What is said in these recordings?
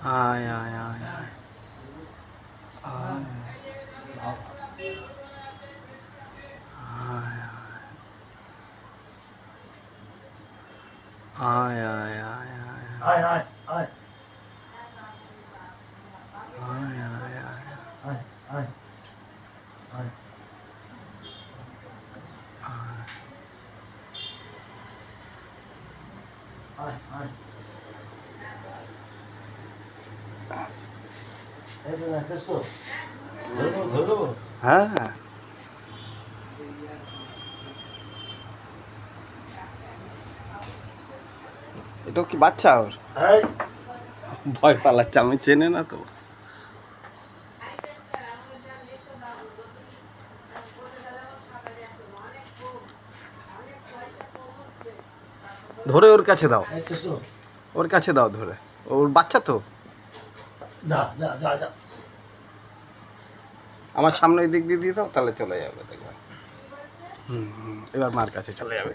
आय आय आय आय आय आय आय आय आय आय आय आय आय आय आय आय आय এটা না কেষ্ট ধরে দেবো হ্যাঁ এটা কি বাচ্চা ওর এই ভয় পালাচ্ছে আমি চেনে না তো ধরে ওর কাছে দাও এই কেষ্ট ওর কাছে দাও ধরে ওর বাচ্চা তো যা যা যা যা আমার সামনে দিক দিয়ে দিয়ে দাও তাহলে চলে যাবে দেখবে এবার মার কাছে চলে যাবে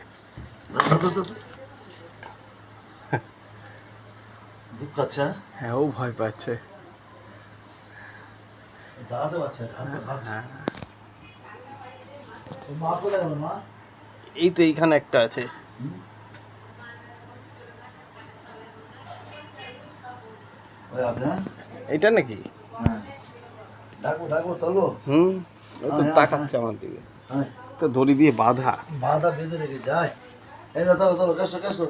দুধ খাচ্ছে হ্যাঁ ও ভয় পাচ্ছে দাঁড়াতে পারছে হ্যাঁ মা কোথায় গেল মা এই তো এইখানে একটা আছে ওই আছে হ্যাঁ এইটা নাকি হ্যাঁ ডাকবো ডাকবো চলবো ও তো তাকাচ্ছে আমার দিকে হ্যাঁ তো দড়ি দিয়ে বাঁধা বাধা বেঁধে রেখে যায় এই না চলো চলো কেষ্ট কেষ্ট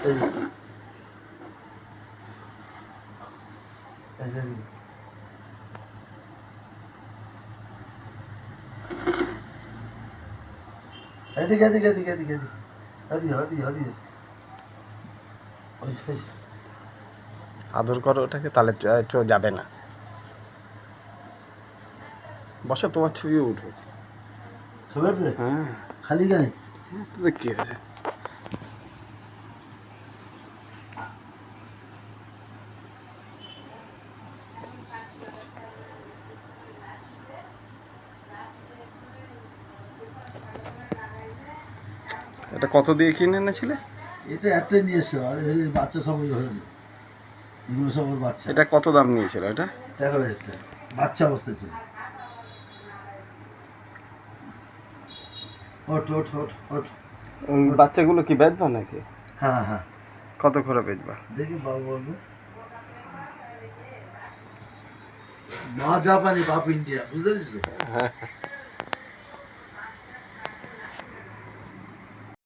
এই যে এই যে এদিকে এদিকে এদিকে এদিকে এদিকে এদিকে এদিকে এদিকে ওই ওই আদর করো ওটাকে তাহলে যাবে না বসো তোমার ছবি উঠো ছবি উঠবে হ্যাঁ খালি গায়ে কি আছে এটা কত দিয়ে কিনে এনেছিলে এটা একটাই নিয়ে এসছে আর এর বাচ্চা সব ওই হয়ে যায় এগুলো সব ওর বাচ্চা এটা কত দাম নিয়েছিল এটা 13,000 টাকা বাচ্চা অবস্থায় ছিল ওঠ ওঠ ওঠ ওঠ বাচ্চাগুলো কি বেচবা নাকি হ্যাঁ হ্যাঁ কত করে বেচবা দেখি বাবু বলবে মা জাপানি বাপ ইন্ডিয়া বুঝতে পেরেছিস তো?